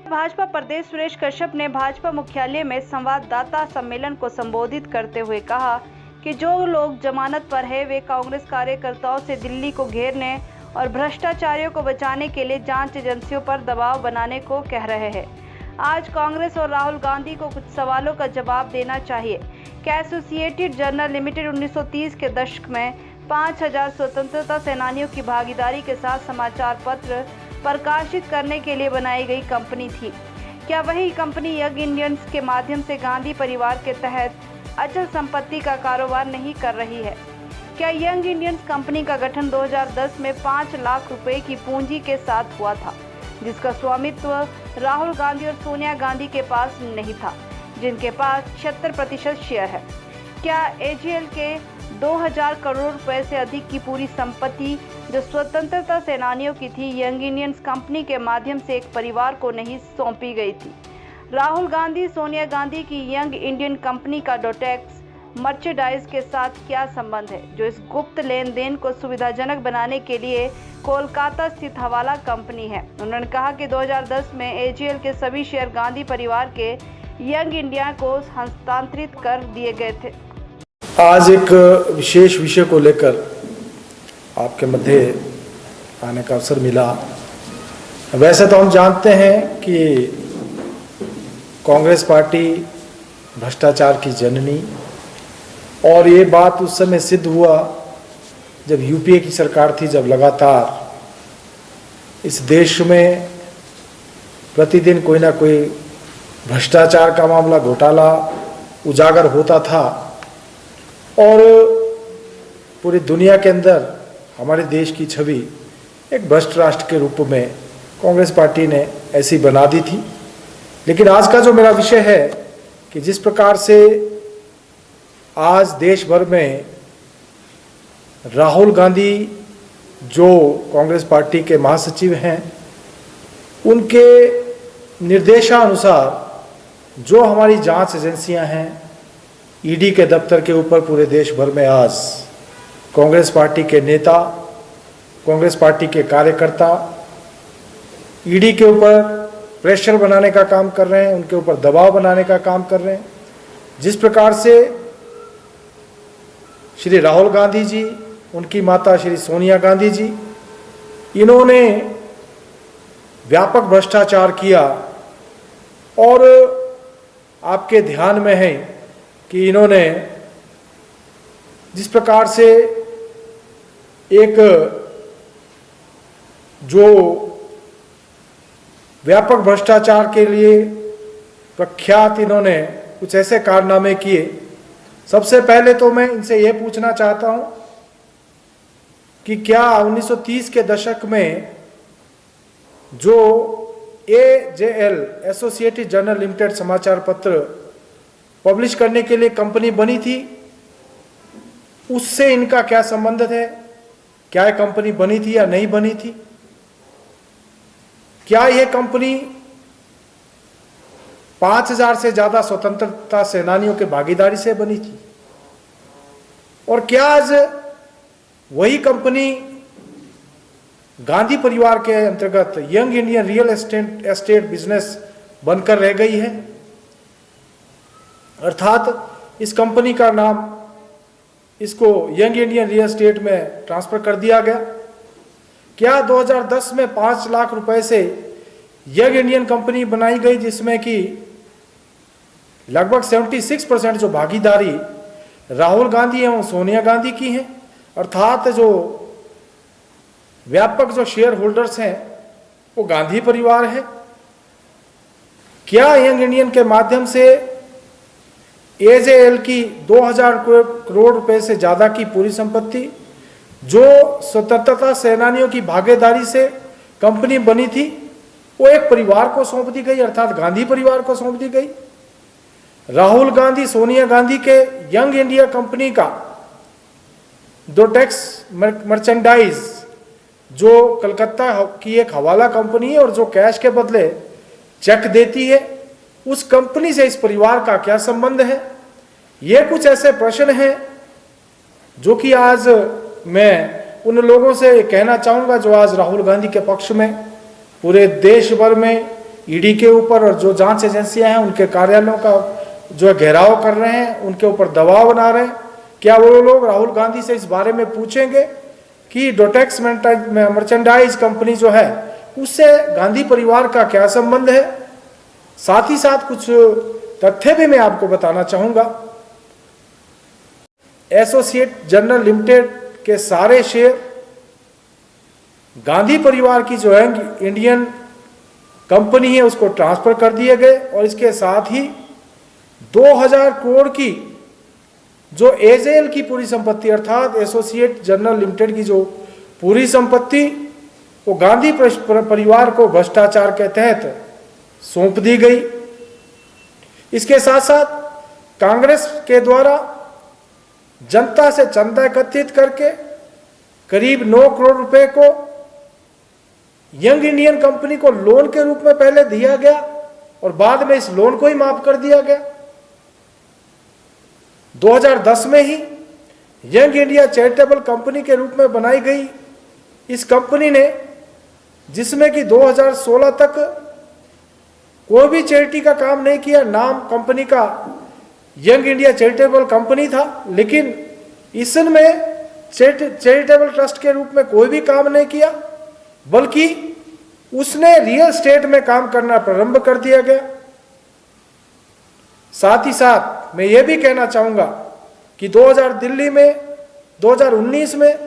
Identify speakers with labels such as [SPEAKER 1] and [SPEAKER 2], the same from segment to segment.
[SPEAKER 1] भाजपा प्रदेश सुरेश कश्यप ने भाजपा मुख्यालय में संवाददाता सम्मेलन को संबोधित करते हुए कहा कि जो लोग जमानत पर है वे कांग्रेस कार्यकर्ताओं से दिल्ली को घेरने और भ्रष्टाचारियों को बचाने के लिए जांच एजेंसियों पर दबाव बनाने को कह रहे हैं। आज कांग्रेस और राहुल गांधी को कुछ सवालों का जवाब देना चाहिए। क्या एसोसिएटेड जर्नल लिमिटेड 1930 के दशक में 5000 स्वतंत्रता सेनानियों की भागीदारी के साथ समाचार पत्र प्रकाशित करने के लिए बनाई गई कंपनी थी? क्या वही कंपनी यंग इंडियंस के माध्यम से गांधी परिवार के तहत अचल संपत्ति का कारोबार नहीं कर रही है? क्या यंग इंडियंस कंपनी का गठन 2010 में 5 लाख रुपए की पूंजी के साथ हुआ था, जिसका स्वामित्व राहुल गांधी और सोनिया गांधी के पास नहीं था, जिनके पास 76% शेयर है? क्या एजीएल के 2000 करोड़ रुपए से अधिक की पूरी संपत्ति जो स्वतंत्रता सेनानियों की थी, यंग इंडियंस कंपनी के माध्यम से एक परिवार को नहीं सौंपी गई थी? राहुल गांधी सोनिया गांधी की यंग इंडियन कंपनी का डोटेक्स मर्चेंडाइज के साथ क्या संबंध है, जो इस गुप्त लेन देन को सुविधाजनक बनाने के लिए कोलकाता स्थित हवाला कंपनी है? उन्होंने कहा कि 2010 में एजीएल के सभी शेयर गांधी परिवार के यंग इंडिया को हस्तांतरित कर दिए गए थे।
[SPEAKER 2] आज एक विशेष विषय को लेकर आपके मध्य आने का अवसर मिला। वैसे तो हम जानते हैं कि कांग्रेस पार्टी भ्रष्टाचार की जननी, और ये बात उस समय सिद्ध हुआ जब यूपीए की सरकार थी, जब लगातार इस देश में प्रतिदिन कोई ना कोई भ्रष्टाचार का मामला, घोटाला उजागर होता था और पूरी दुनिया के अंदर हमारे देश की छवि एक भ्रष्ट राष्ट्र के रूप में कांग्रेस पार्टी ने ऐसी बना दी थी। लेकिन आज का जो मेरा विषय है कि जिस प्रकार से आज देश भर में राहुल गांधी जो कांग्रेस पार्टी के महासचिव हैं, उनके निर्देशानुसार जो हमारी जांच एजेंसियां हैं, ईडी के दफ्तर के ऊपर पूरे देश भर में आज कांग्रेस पार्टी के नेता, कांग्रेस पार्टी के कार्यकर्ता ईडी के ऊपर प्रेशर बनाने का काम कर रहे हैं, उनके ऊपर दबाव बनाने का काम कर रहे हैं। जिस प्रकार से श्री राहुल गांधी जी, उनकी माता श्री सोनिया गांधी जी, इन्होंने व्यापक भ्रष्टाचार किया और आपके ध्यान में है कि इन्होंने जिस प्रकार से एक जो व्यापक भ्रष्टाचार के लिए प्रख्यात इन्होंने कुछ ऐसे कारनामे किए। सबसे पहले तो मैं इनसे यह पूछना चाहता हूं कि क्या 1930 के दशक में जो एजेएल एसोसिएटेड जर्नल लिमिटेड समाचार पत्र पब्लिश करने के लिए कंपनी बनी थी, उससे इनका क्या संबंध है? क्या यह कंपनी बनी थी या नहीं बनी थी? क्या यह कंपनी 5000 से ज्यादा स्वतंत्रता सेनानियों के भागीदारी से बनी थी? और क्या आज वही कंपनी गांधी परिवार के अंतर्गत young Indian real estate business बनकर रह गई है? अर्थात इस कंपनी का नाम इसको यंग इंडियन रियल एस्टेट में ट्रांसफर कर दिया गया। क्या 2010 में 5 लाख रुपए से यंग इंडियन कंपनी बनाई गई, जिसमें कि लगभग 76% जो भागीदारी राहुल गांधी एवं सोनिया गांधी की है, अर्थात जो व्यापक जो शेयर होल्डर्स हैं वो गांधी परिवार है? क्या यंग इंडियन के माध्यम से एजेएल की 2000 करोड़ रुपए से ज्यादा की पूरी संपत्ति जो स्वतंत्रता सेनानियों की भागीदारी से कंपनी बनी थी, वो एक परिवार को सौंप दी गई, अर्थात गांधी परिवार को सौंप दी गई? राहुल गांधी सोनिया गांधी के यंग इंडिया कंपनी का डोटेक्स मर्चेंडाइज जो कलकत्ता की एक हवाला कंपनी है और जो कैश के बदले चेक देती है, उस कंपनी से इस परिवार का क्या संबंध है? ये कुछ ऐसे प्रश्न हैं जो कि आज मैं उन लोगों से कहना चाहूँगा जो आज राहुल गांधी के पक्ष में पूरे देश भर में ईडी के ऊपर और जो जांच एजेंसियां हैं उनके कार्यालयों का जो घेराव कर रहे हैं, उनके ऊपर दबाव बना रहे हैं, क्या वो लोग राहुल गांधी से इस बारे में पूछेंगे कि डोटेक्स मर्चेंडाइज कंपनी जो है उससे गांधी परिवार का क्या संबंध है? साथ ही साथ कुछ तथ्य भी मैं आपको बताना चाहूंगा। एसोसिएट जनरल लिमिटेड के सारे शेयर गांधी परिवार की जो है इंडियन कंपनी है उसको ट्रांसफर कर दिए गए और इसके साथ ही 2000 करोड़ की जो एजेएल की पूरी संपत्ति अर्थात एसोसिएट जनरल लिमिटेड की जो पूरी संपत्ति वो गांधी परिवार को भ्रष्टाचार के तहत सौंप दी गई। इसके साथ साथ कांग्रेस के द्वारा जनता से चंदा एकत्रित करके करीब 9 करोड़ रुपए को यंग इंडियन कंपनी को लोन के रूप में पहले दिया गया और बाद में इस लोन को ही माफ कर दिया गया। 2010 में ही यंग इंडिया चैरिटेबल कंपनी के रूप में बनाई गई इस कंपनी ने, जिसमें कि 2016 तक कोई भी चैरिटी का काम नहीं किया, नाम कंपनी का यंग इंडिया चैरिटेबल कंपनी था, लेकिन इसमें चैरिटेबल ट्रस्ट के रूप में कोई भी काम नहीं किया, बल्कि उसने रियल स्टेट में काम करना प्रारंभ कर दिया गया। साथ ही साथ मैं ये भी कहना चाहूंगा कि 2019 में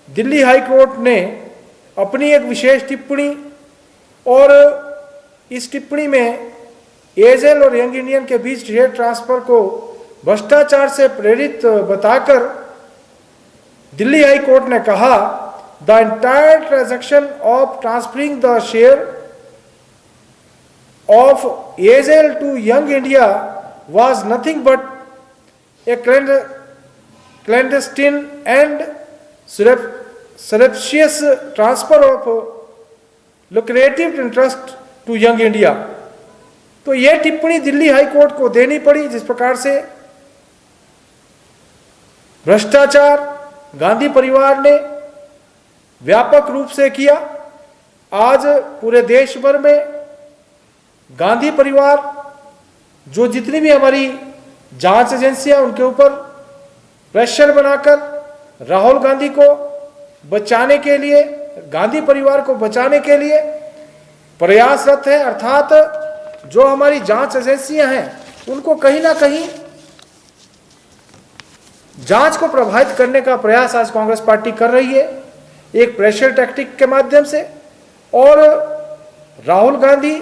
[SPEAKER 2] दिल्ली हाई कोर्ट ने अपनी एक विशेष टिप्पणी और इस टिप्पणी में एजेएल और यंग इंडियन के बीच शेयर ट्रांसफर को भ्रष्टाचार से प्रेरित बताकर दिल्ली हाई कोर्ट ने कहा the entire transaction of transferring the share of AJL to Young India was nothing but a clandestine and surreptitious transfer of lucrative interest to young India। तो यह टिप्पणी दिल्ली हाई कोर्ट को देनी पड़ी, जिस प्रकार से भ्रष्टाचार गांधी परिवार ने व्यापक रूप से किया। आज पूरे देश भर में गांधी परिवार जो जितनी भी हमारी जांच एजेंसियां उनके ऊपर प्रेशर बनाकर राहुल गांधी को बचाने के लिए, गांधी परिवार को बचाने के लिए प्रयासरत है, अर्थात जो हमारी जांच एजेंसियां हैं उनको कहीं ना कहीं जांच को प्रभावित करने का प्रयास आज कांग्रेस पार्टी कर रही है, एक प्रेशर टैक्टिक के माध्यम से। और राहुल गांधी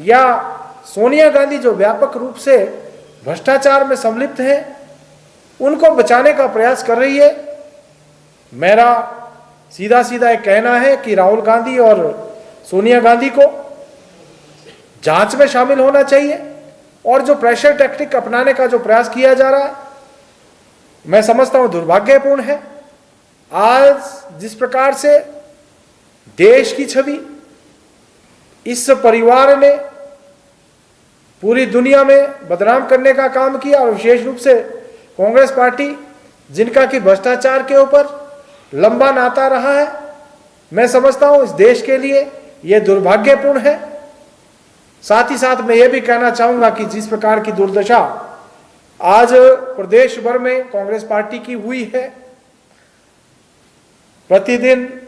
[SPEAKER 2] या सोनिया गांधी जो व्यापक रूप से भ्रष्टाचार में संलिप्त हैं, उनको बचाने का प्रयास कर रही है। मेरा सीधा सीधा एक कहना है कि राहुल गांधी और सोनिया गांधी को जांच में शामिल होना चाहिए और जो प्रेशर टैक्टिक अपनाने का जो प्रयास किया जा रहा है, मैं समझता हूं दुर्भाग्यपूर्ण है। आज जिस प्रकार से देश की छवि इस परिवार ने पूरी दुनिया में बदनाम करने का काम किया और विशेष रूप से कांग्रेस पार्टी, जिनका कि भ्रष्टाचार के ऊपर लंबा नाता रहा है, मैं समझता हूं इस देश के लिए यह दुर्भाग्यपूर्ण है। साथ ही साथ मैं ये भी कहना चाहूंगा कि जिस प्रकार की दुर्दशा आज प्रदेश भर में कांग्रेस पार्टी की हुई है, प्रतिदिन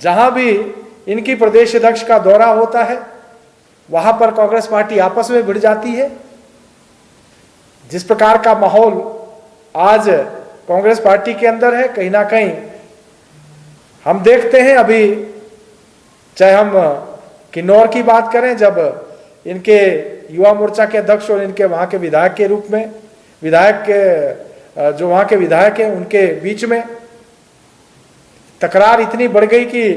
[SPEAKER 2] जहां भी इनकी प्रदेश अध्यक्ष का दौरा होता है वहां पर कांग्रेस पार्टी आपस में भिड़ जाती है। जिस प्रकार का माहौल आज कांग्रेस पार्टी के अंदर है, कहीं ना कहीं हम देखते हैं। अभी चाहे हम किन्नौर की बात करें, जब इनके युवा मोर्चा के अध्यक्ष और इनके वहां के विधायक के रूप में जो वहां के विधायक हैं उनके बीच में तकरार इतनी बढ़ गई कि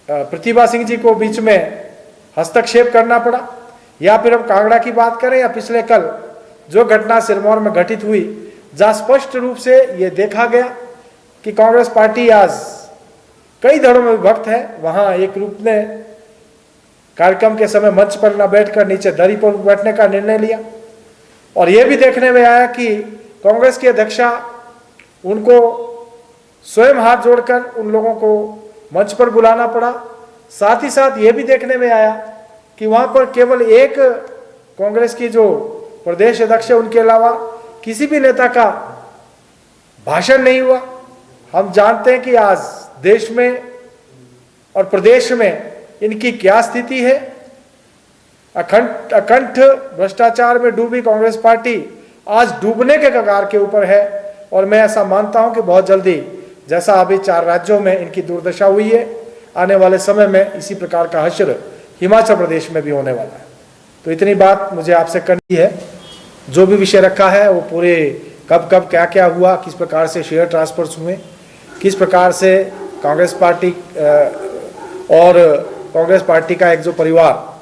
[SPEAKER 2] प्रतिभा सिंह जी को बीच में हस्तक्षेप करना पड़ा। या फिर हम कांगड़ा की बात करें या पिछले कल जो घटना सिरमौर में घटित हुई, जहां स्पष्ट रूप से ये देखा गया कि कांग्रेस पार्टी आज कई धड़ों में विभक्त है। वहां एक रूप ने कार्यक्रम के समय मंच पर न बैठकर नीचे दरी पर बैठने का निर्णय लिया और यह भी देखने में आया कि कांग्रेस की अध्यक्षा उनको स्वयं हाथ जोड़कर उन लोगों को मंच पर बुलाना पड़ा। साथ ही साथ ये भी देखने में आया कि वहां पर केवल एक कांग्रेस की जो प्रदेश अध्यक्ष है उनके अलावा किसी भी नेता का भाषण नहीं हुआ। हम जानते हैं कि आज देश में और प्रदेश में इनकी क्या स्थिति है। अकंठ भ्रष्टाचार में डूबी कांग्रेस पार्टी आज डूबने के कगार के ऊपर है और मैं ऐसा मानता हूं कि बहुत जल्दी, जैसा अभी 4 राज्यों में इनकी दुर्दशा हुई है, आने वाले समय में इसी प्रकार का हश्र हिमाचल प्रदेश में भी होने वाला है। तो इतनी बात मुझे आपसे करनी है। जो भी विषय रखा है वो पूरे कब कब क्या क्या हुआ, किस प्रकार से शेयर ट्रांसफर्स हुए, किस प्रकार से कांग्रेस पार्टी और कांग्रेस पार्टी का एक जो परिवार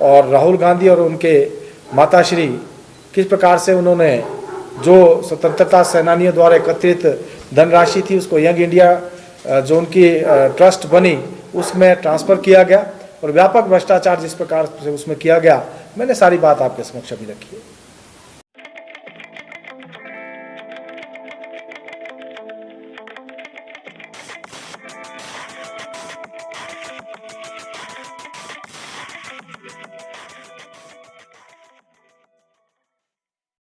[SPEAKER 2] और राहुल गांधी और उनके माताश्री किस प्रकार से उन्होंने जो स्वतंत्रता सेनानियों द्वारा एकत्रित धनराशि थी उसको यंग इंडिया जो उनकी ट्रस्ट बनी उसमें ट्रांसफ़र किया गया और व्यापक भ्रष्टाचार जिस प्रकार से उसमें किया गया, मैंने सारी बात आपके समक्ष अभी रखी है।